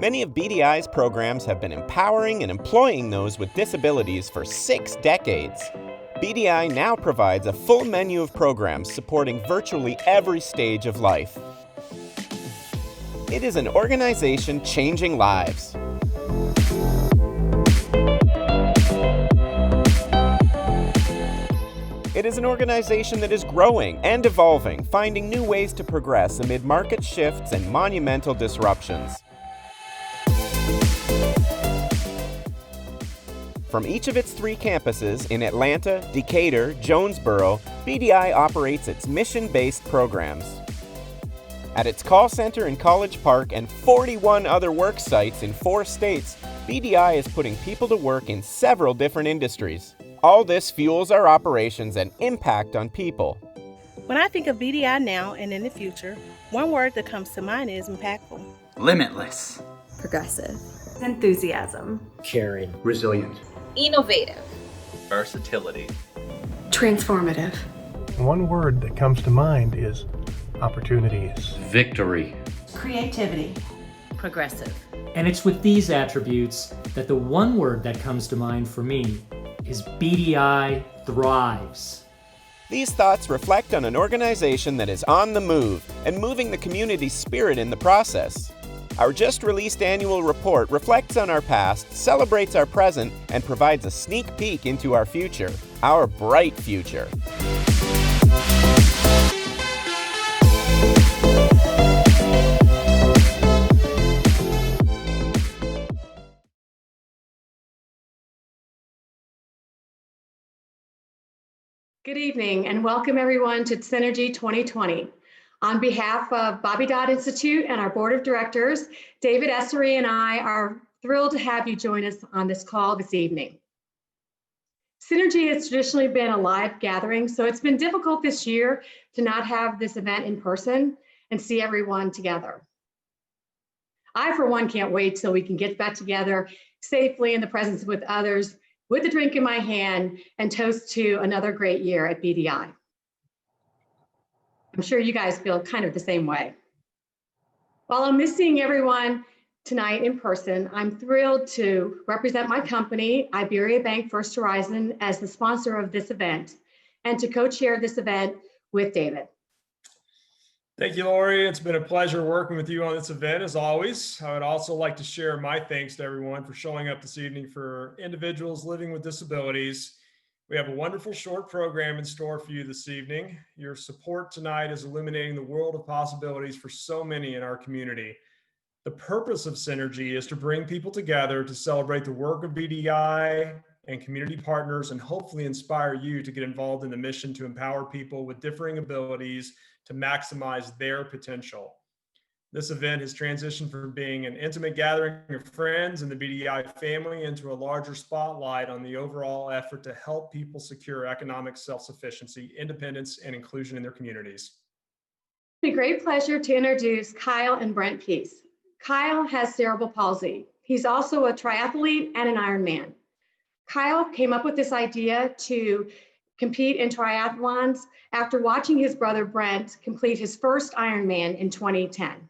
Many of BDI's programs have been empowering and employing those with disabilities for 6 decades. BDI now provides a full menu of programs supporting virtually every stage of life. It is an organization changing lives. It is an organization that is growing and evolving, finding new ways to progress amid market shifts and monumental disruptions. From each of its 3 campuses in Atlanta, Decatur, Jonesboro, BDI operates its mission-based programs. At its call center in College Park and 41 other work sites in 4 states, BDI is putting people to work in several different industries. All this fuels our operations and impact on people. When I think of BDI now and in the future, one word that comes to mind is impactful. Limitless. Progressive. Enthusiasm. Caring. Resilient. Innovative. Versatility. Transformative. One word that comes to mind is opportunities. Victory. Creativity. Progressive. And it's with these attributes that the one word that comes to mind for me is BDI thrives. These thoughts reflect on an organization that is on the move and moving the community's spirit in the process. Our just-released annual report reflects on our past, celebrates our present, and provides a sneak peek into our future, our bright future. Good evening and welcome everyone to Synergy 2020. On behalf of Bobby Dodd Institute and our board of directors, David Essery and I are thrilled to have you join us on this call this evening. Synergy has traditionally been a live gathering, so it's been difficult this year to not have this event in person and see everyone together. I, for one, can't wait till we can get back together safely in the presence with others, with a drink in my hand, and toast to another great year at BDI. I'm sure you guys feel kind of the same way. While I'm missing everyone tonight in person, I'm thrilled to represent my company, Iberia Bank First Horizon, as the sponsor of this event and to co-chair this event with David. Thank you, Lori. It's been a pleasure working with you on this event as always. I would also like to share my thanks to everyone for showing up this evening for individuals living with disabilities. We have a wonderful short program in store for you this evening. Your support tonight is illuminating the world of possibilities for so many in our community. The purpose of Synergy is to bring people together to celebrate the work of BDI and community partners and hopefully inspire you to get involved in the mission to empower people with differing abilities to maximize their potential. This event has transitioned from being an intimate gathering of friends in the BDI family into a larger spotlight on the overall effort to help people secure economic self-sufficiency, independence, and inclusion in their communities. It's a great pleasure to introduce Kyle and Brent Peace. Kyle has cerebral palsy. He's also a triathlete and an Ironman. Kyle came up with this idea to compete in triathlons after watching his brother Brent complete his first Ironman in 2010.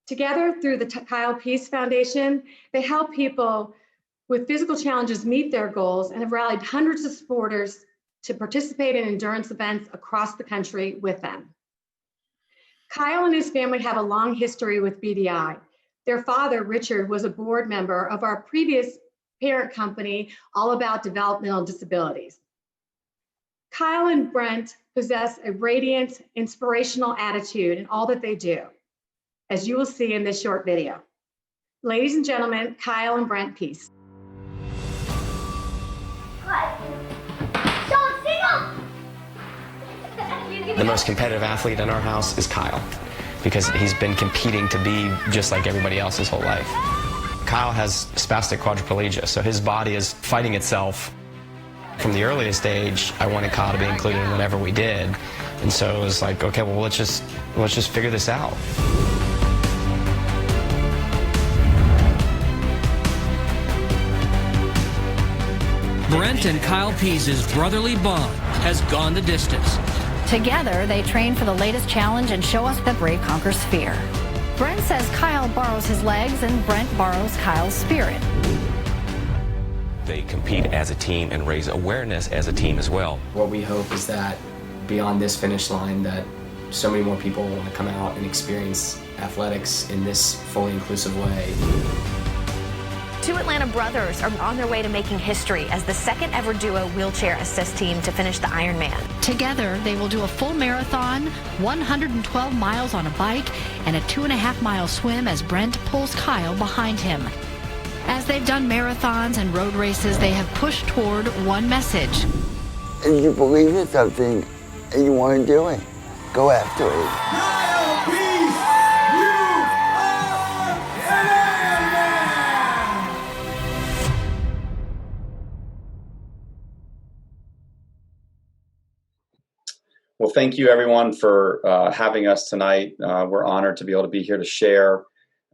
Together, through the Kyle Peace Foundation, they help people with physical challenges meet their goals and have rallied hundreds of supporters to participate in endurance events across the country with them. Kyle and his family have a long history with BDI. Their father, Richard, was a board member of our previous parent company, All About Developmental Disabilities. Kyle and Brent possess a radiant, inspirational attitude in all that they do, as you will see in this short video. Ladies and gentlemen, Kyle and Brent Peace. The most competitive athlete in our house is Kyle, because he's been competing to be just like everybody else his whole life. Kyle has spastic quadriplegia, so his body is fighting itself. From the earliest age, I wanted Kyle to be included in whatever we did, and so it was like, okay, well, let's just figure this out. Brent and Kyle Pease's brotherly bond has gone the distance. Together, they train for the latest challenge and show us that brave conquers fear. Brent says Kyle borrows his legs and Brent borrows Kyle's spirit. They compete as a team and raise awareness as a team as well. What we hope is that beyond this finish line, that so many more people want to come out and experience athletics in this fully inclusive way. Two Atlanta brothers are on their way to making history as the second ever duo wheelchair assist team to finish the Ironman. Together, they will do a full marathon, 112 miles on a bike, and a 2.5-mile swim as Brent pulls Kyle behind him. As they've done marathons and road races, they have pushed toward one message. If you believe in something and you want to do it, go after it. Well, thank you everyone for having us tonight. We're honored to be able to be here to share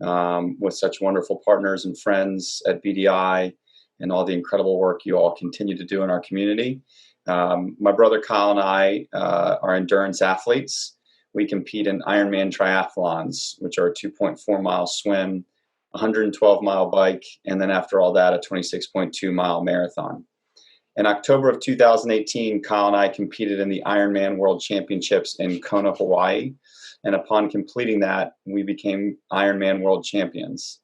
with such wonderful partners and friends at BDI and all the incredible work you all continue to do in our community. My brother Kyle and I are endurance athletes. We compete in Ironman triathlons, which are a 2.4-mile swim, 112-mile bike, and then after all that, a 26.2-mile marathon. In October of 2018, Kyle and I competed in the Ironman World Championships in Kona, Hawaii. And upon completing that, we became Ironman World Champions.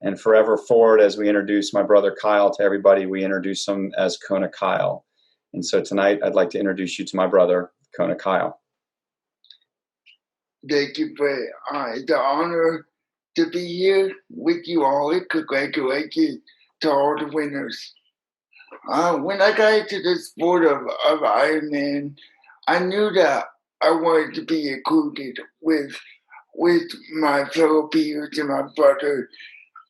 And forever forward, as we introduce my brother Kyle to everybody, we introduce him as Kona Kyle. And so tonight, I'd like to introduce you to my brother, Kona Kyle. Thank you for the honor to be here with you all. And congratulations to all the winners. When I got into the sport of Ironman, I knew that I wanted to be included with my fellow peers and my brother.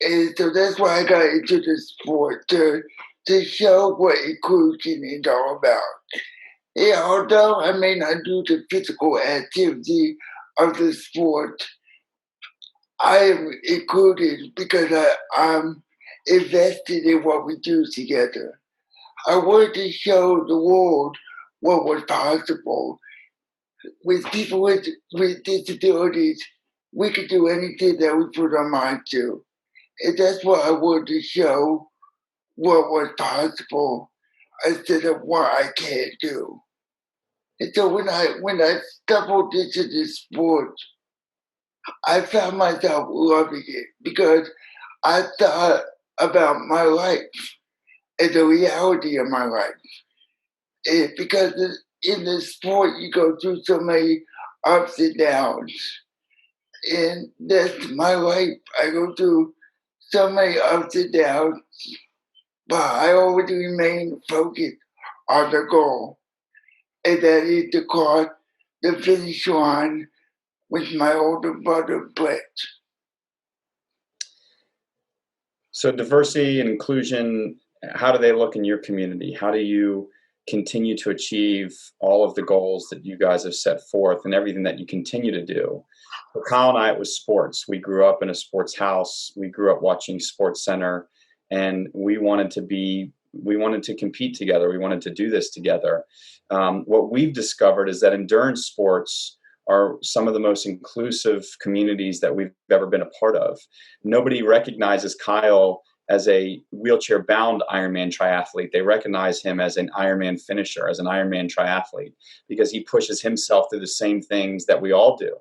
And so that's why I got into the sport, to show what inclusion is all about. Yeah, although I may not do the physical activity of the sport, I am included because I'm invested in what we do together. I wanted to show the world what was possible. With people with disabilities, we could do anything that we put our mind to. And that's what I wanted to show, what was possible instead of what I can't do. And so when I stumbled into this sport, I found myself loving it because I thought about my life and the reality of my life. And because in this sport, you go through so many ups and downs. And that's my life. I go through so many ups and downs, but I always remain focused on the goal. And that is to cross the finish line with my older brother, Brett. So diversity and inclusion, how do they look in your community? How do you continue to achieve all of the goals that you guys have set forth and everything that you continue to do? For Kyle and I, it was sports. We grew up in a sports house. We grew up watching Sports Center, and we wanted to compete together. We wanted to do this together. What we've discovered is that endurance sports are some of the most inclusive communities that we've ever been a part of. Nobody recognizes Kyle as a wheelchair-bound Ironman triathlete. They recognize him as an Ironman finisher, as an Ironman triathlete, because he pushes himself through the same things that we all do.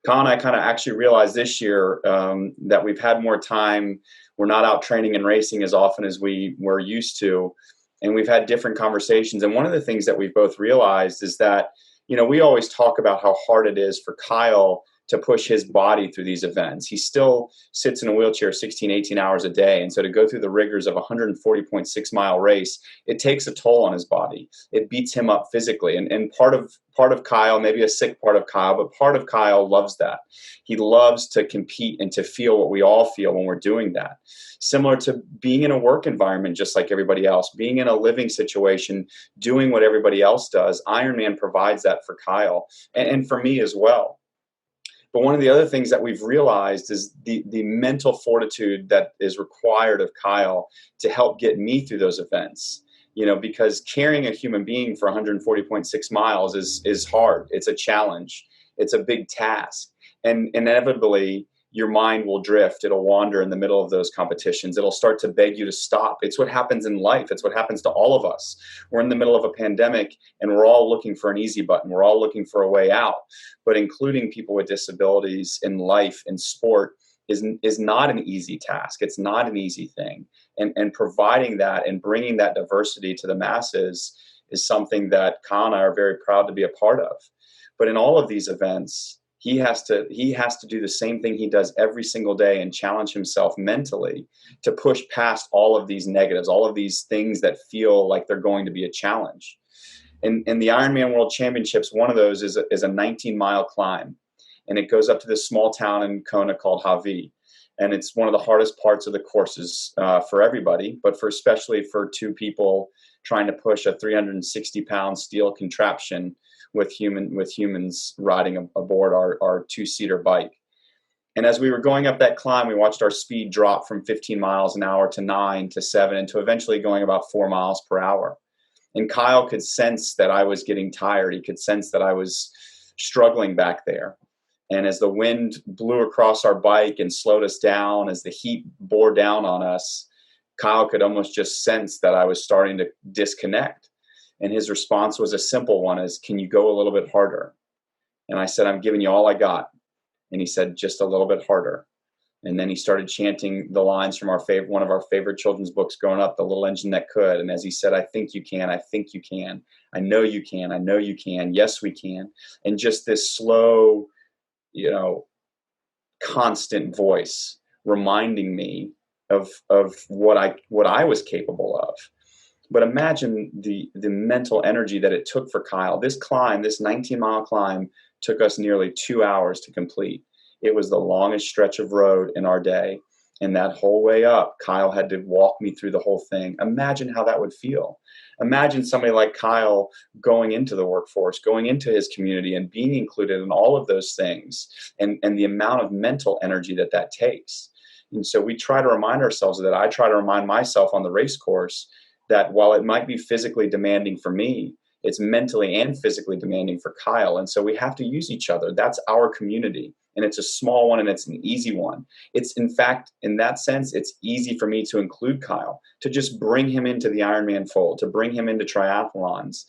Kyle and I kind of actually realized this year that we've had more time. We're not out training and racing as often as we were used to. And we've had different conversations. And one of the things that we've both realized is that, we always talk about how hard it is for Kyle to push his body through these events. He still sits in a wheelchair 16, 18 hours a day. And so to go through the rigors of a 140.6 mile race, it takes a toll on his body. It beats him up physically. And part of Kyle, maybe a sick part of Kyle, but part of Kyle loves that. He loves to compete and to feel what we all feel when we're doing that. Similar to being in a work environment, just like everybody else, being in a living situation, doing what everybody else does. Ironman provides that for Kyle and for me as well. But one of the other things that we've realized is the mental fortitude that is required of Kyle to help get me through those events. Because carrying a human being for 140.6 miles is hard. It's a challenge. It's a big task. And inevitably, your mind will drift. It'll wander in the middle of those competitions. It'll start to beg you to stop. It's what happens in life. It's what happens to all of us. We're in the middle of a pandemic and we're all looking for an easy button. We're all looking for a way out. But including people with disabilities in life, in sport, is not an easy task. It's not an easy thing. And providing that and bringing that diversity to the masses is something that Kyle and I are very proud to be a part of. But in all of these events, he has to do the same thing he does every single day and challenge himself mentally to push past all of these negatives, all of these things that feel like they're going to be a challenge. In the Ironman World Championships, one of those is a 19-mile climb, and it goes up to this small town in Kona called Hawi. And it's one of the hardest parts of the courses for everybody, but especially for two people trying to push a 360-pound steel contraption with humans riding aboard our two-seater bike. And as we were going up that climb, we watched our speed drop from 15 miles an hour to 9 to 7 and to eventually going about 4 miles per hour. And Kyle could sense that I was getting tired. He could sense that I was struggling back there. And as the wind blew across our bike and slowed us down, as the heat bore down on us, Kyle could almost just sense that I was starting to disconnect. And his response was a simple one, is, "Can you go a little bit harder?" And I said, "I'm giving you all I got." And he said, "Just a little bit harder." And then he started chanting the lines from one of our favorite children's books growing up, The Little Engine That Could. And as he said, "I think you can, I think you can. I know you can, I know you can. Yes, we can." And just this slow, constant voice reminding me of what I was capable of. But imagine the mental energy that it took for Kyle. This climb, this 19-mile climb, took us nearly 2 hours to complete. It was the longest stretch of road in our day. And that whole way up, Kyle had to walk me through the whole thing. Imagine how that would feel. Imagine somebody like Kyle going into the workforce, going into his community and being included in all of those things, and the amount of mental energy that takes. And so we try to remind ourselves of that. I try to remind myself on the race course that while it might be physically demanding for me, it's mentally and physically demanding for Kyle. And so we have to use each other. That's our community. And it's a small one and it's an easy one. It's, in fact, in that sense, it's easy for me to include Kyle, to just bring him into the Ironman fold, to bring him into triathlons.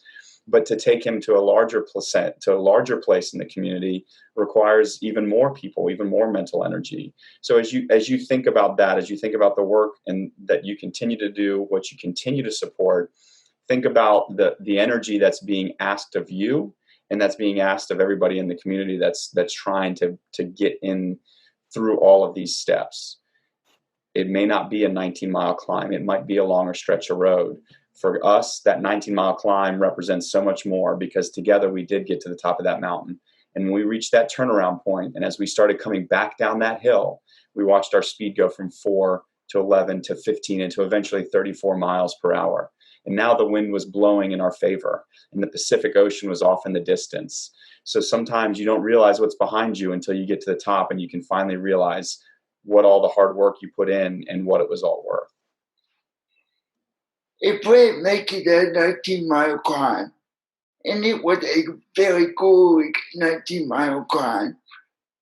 But to take him to a larger place in the community requires even more people, even more mental energy. So as you think about that, as you think about the work and that you continue to do, what you continue to support, think about the energy that's being asked of you and that's being asked of everybody in the community that's trying to get in through all of these steps. It may not be a 19-mile climb. It might be a longer stretch of road. For us, that 19-mile climb represents so much more because together we did get to the top of that mountain. And when we reached that turnaround point, and as we started coming back down that hill, we watched our speed go from 4 to 11 to 15 and to eventually 34 miles per hour. And now the wind was blowing in our favor, and the Pacific Ocean was off in the distance. So sometimes you don't realize what's behind you until you get to the top, and you can finally realize what all the hard work you put in and what it was all worth. If we make it a 19-mile climb, and it was a very good 19-mile climb,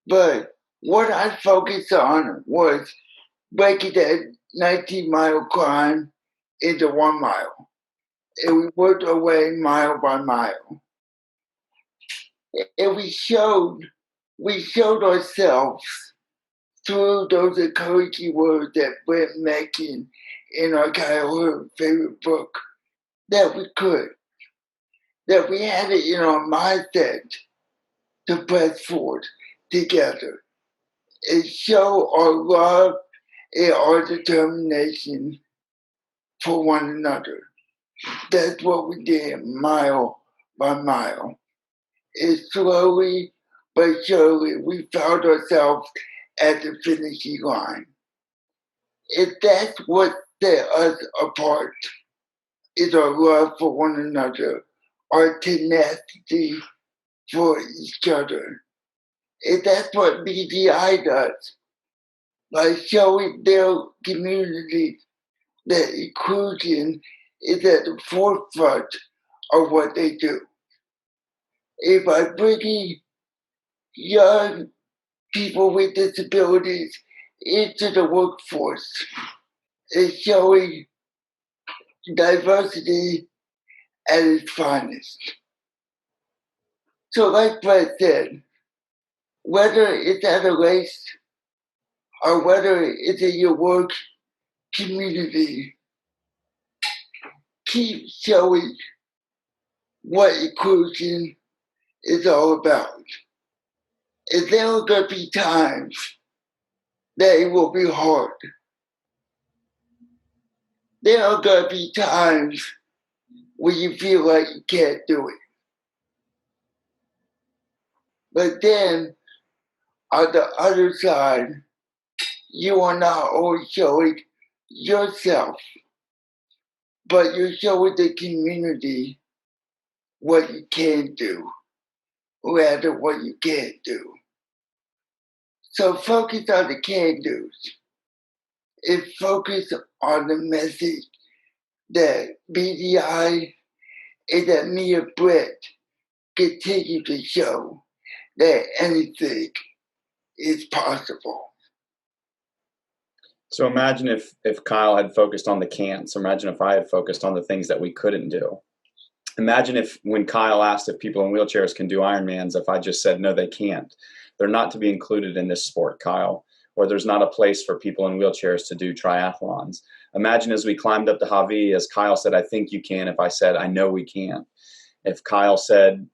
but what I focused on was breaking that 19-mile climb into 1 mile. And we worked our way mile by mile. And we showed ourselves through those encouraging words that we're making in our childhood favorite book, that we could, that we had it in our mindset to press forward together and show our love and our determination for one another. That's what we did mile by mile. And slowly but surely we found ourselves at the finishing line. And that's what set us apart, is our love for one another, our tenacity for each other. And that's what BDI does, by showing their community that inclusion is at the forefront of what they do. And by bringing young people with disabilities into the workforce. It's showing diversity at its finest. So like Brett said, whether it's at a race or whether it's in your work community, keep showing what inclusion is all about. And there are going to be times that it will be hard. There are going to be times when you feel like you can't do it. But then, on the other side, you are not only showing yourself, but you're showing the community what you can do, rather what you can't do. So focus on the can-dos and focus on the message that BDI and that me and Brett continue to show that anything is possible. So imagine if Kyle had focused on the can'ts. Imagine if I had focused on the things that we couldn't do. Imagine if when Kyle asked if people in wheelchairs can do Ironmans, if I just said, no, they can't. They're not to be included in this sport, Kyle, or there's not a place for people in wheelchairs to do triathlons. Imagine as we climbed up to Javi, as Kyle said, I think you can, if I said, I know we can. If Kyle said,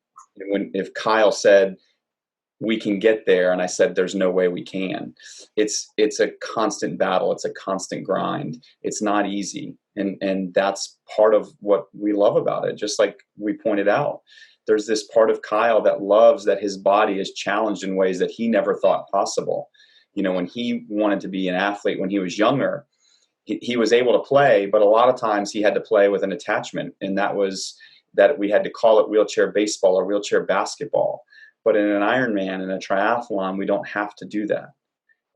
we can get there, and I said, there's no way we can. It's a constant battle. It's a constant grind. It's not easy. And that's part of what we love about it. Just like we pointed out, there's this part of Kyle that loves that his body is challenged in ways that he never thought possible. You know, when he wanted to be an athlete when he was younger, he was able to play, but a lot of times he had to play with an attachment. And that was that we had to call it wheelchair baseball or wheelchair basketball. But in an Ironman, in a triathlon, we don't have to do that.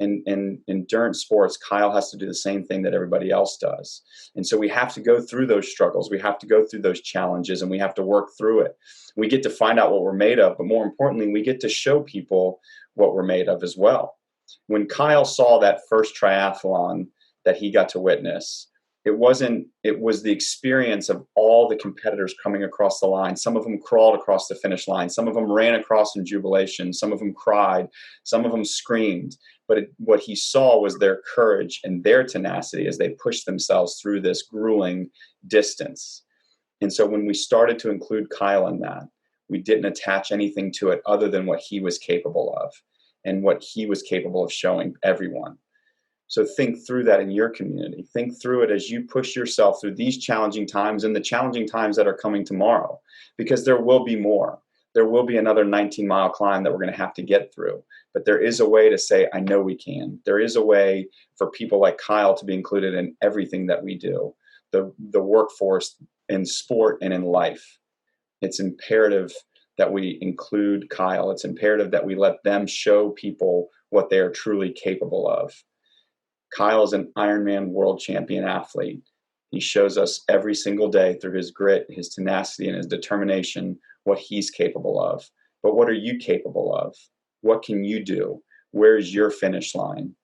In endurance sports, Kyle has to do the same thing that everybody else does. And so we have to go through those struggles. We have to go through those challenges, and we have to work through it. We get to find out what we're made of, but more importantly, we get to show people what we're made of as well. When Kyle saw that first triathlon that he got to witness, it was the experience of all the competitors coming across the line. Some of them crawled across the finish line. Some of them ran across in jubilation. Some of them cried. Some of them screamed. But what he saw was their courage and their tenacity as they pushed themselves through this grueling distance. And so when we started to include Kyle in that, we didn't attach anything to it other than what he was capable of and what he was capable of showing everyone. So think through that in your community. Think through it as you push yourself through these challenging times and the challenging times that are coming tomorrow, because there will be more. There will be another 19-mile climb that we're going to have to get through. But there is a way to say, I know we can. There is a way for people like Kyle to be included in everything that we do, the workforce, in sport and in life. It's imperative that we include Kyle. It's imperative that we let them show people what they are truly capable of. Kyle is an Ironman world champion athlete. He shows us every single day through his grit, his tenacity, and his determination what he's capable of. But what are you capable of? What can you do? Where's your finish line?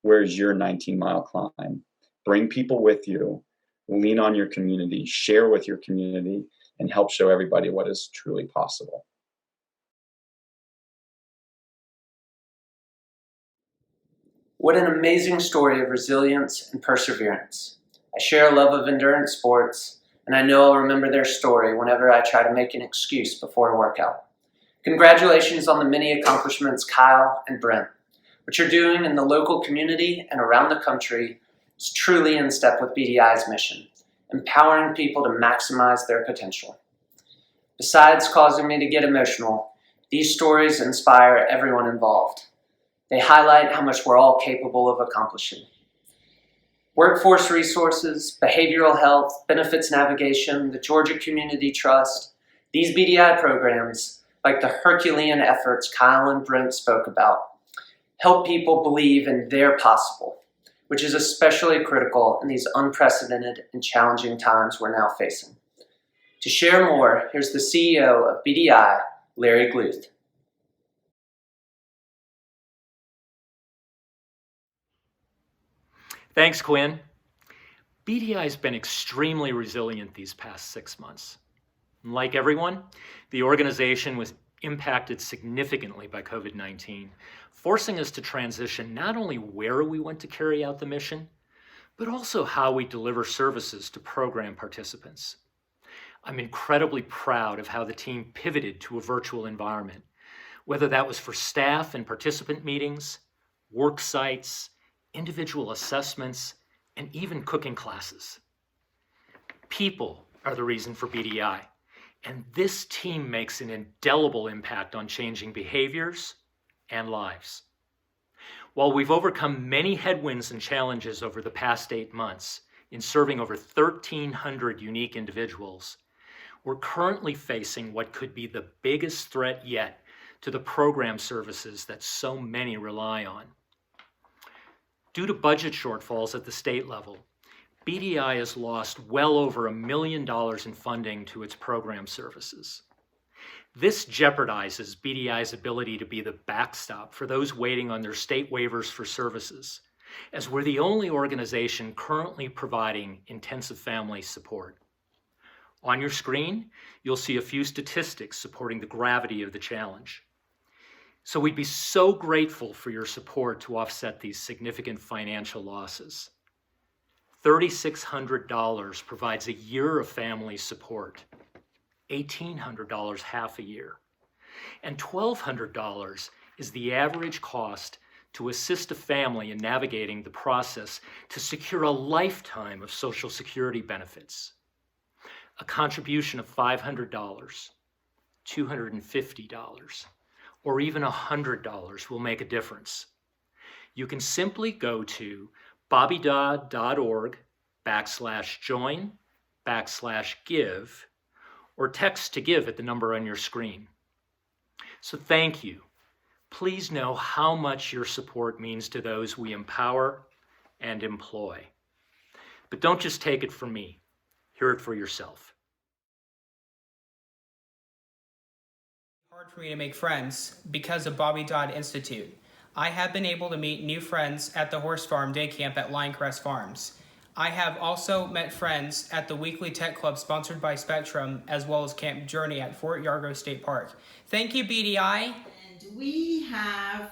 Where's your 19-mile climb? Bring people with you. Lean on your community. Share with your community and help show everybody what is truly possible. What an amazing story of resilience and perseverance. I share a love of endurance sports, and I know I'll remember their story whenever I try to make an excuse before a workout. Congratulations on the many accomplishments, Kyle and Brent. What you're doing in the local community and around the country is truly in step with BDI's mission, empowering people to maximize their potential. Besides causing me to get emotional, these stories inspire everyone involved. They highlight how much we're all capable of accomplishing. Workforce resources, behavioral health, benefits navigation, the Georgia Community Trust, these BDI programs, like the Herculean efforts Kyle and Brent spoke about, help people believe in their possible, which is especially critical in these unprecedented and challenging times we're now facing. To share more, here's the CEO of BDI, Larry Gluth. Thanks, Quinn. BDI has been extremely resilient these past 6 months. Like everyone, the organization was impacted significantly by COVID-19, forcing us to transition not only where we want to carry out the mission, but also how we deliver services to program participants. I'm incredibly proud of how the team pivoted to a virtual environment, whether that was for staff and participant meetings, work sites, individual assessments, and even cooking classes. People are the reason for BDI, and this team makes an indelible impact on changing behaviors and lives. While we've overcome many headwinds and challenges over the past 8 months in serving over 1,300 unique individuals, we're currently facing what could be the biggest threat yet to the program services that so many rely on. Due to budget shortfalls at the state level, BDI has lost well over $1 million in funding to its program services. This jeopardizes BDI's ability to be the backstop for those waiting on their state waivers for services, as we're the only organization currently providing intensive family support. On your screen, you'll see a few statistics supporting the gravity of the challenge. So we'd be so grateful for your support to offset these significant financial losses. $3,600 provides a year of family support, $1,800 half a year, and $1,200 is the average cost to assist a family in navigating the process to secure a lifetime of Social Security benefits. A contribution of $500, $250, or even $100 will make a difference. You can simply go to bobbydodd.org/join/give or text to give at the number on your screen. So thank you. Please know how much your support means to those we empower and employ. But don't just take it from me. Hear it for yourself. Hard for me to make friends because of Bobby Dodd Institute. I have been able to meet new friends at the horse farm day camp at Linecrest Farms. I have also met friends at the weekly tech club sponsored by Spectrum, as well as Camp Journey at Fort Yargo State Park. Thank you, BDI. And we have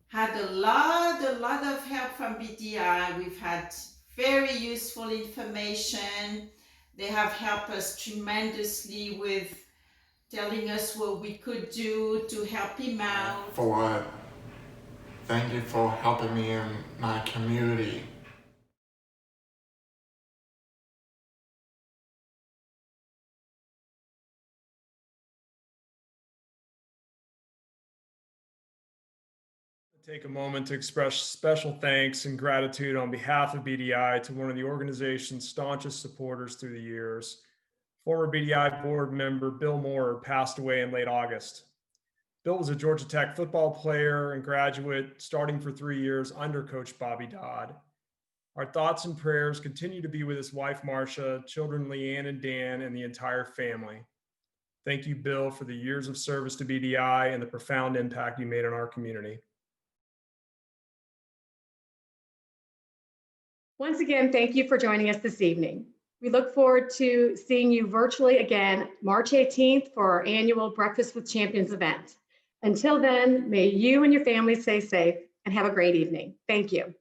had a lot of help from BDI. We've had very useful information. They have helped us tremendously with telling us what we could do to help him out. Thank you for helping me in my community. Take a moment to express special thanks and gratitude on behalf of BDI to one of the organization's staunchest supporters through the years. Former BDI board member Bill Moore passed away in late August. Bill was a Georgia Tech football player and graduate, starting for 3 years under Coach Bobby Dodd. Our thoughts and prayers continue to be with his wife, Marcia, children Leanne and Dan, and the entire family. Thank you, Bill, for the years of service to BDI and the profound impact you made on our community. Once again, thank you for joining us this evening. We look forward to seeing you virtually again March 18th for our annual Breakfast with Champions event. Until then, may you and your family stay safe and have a great evening. Thank you.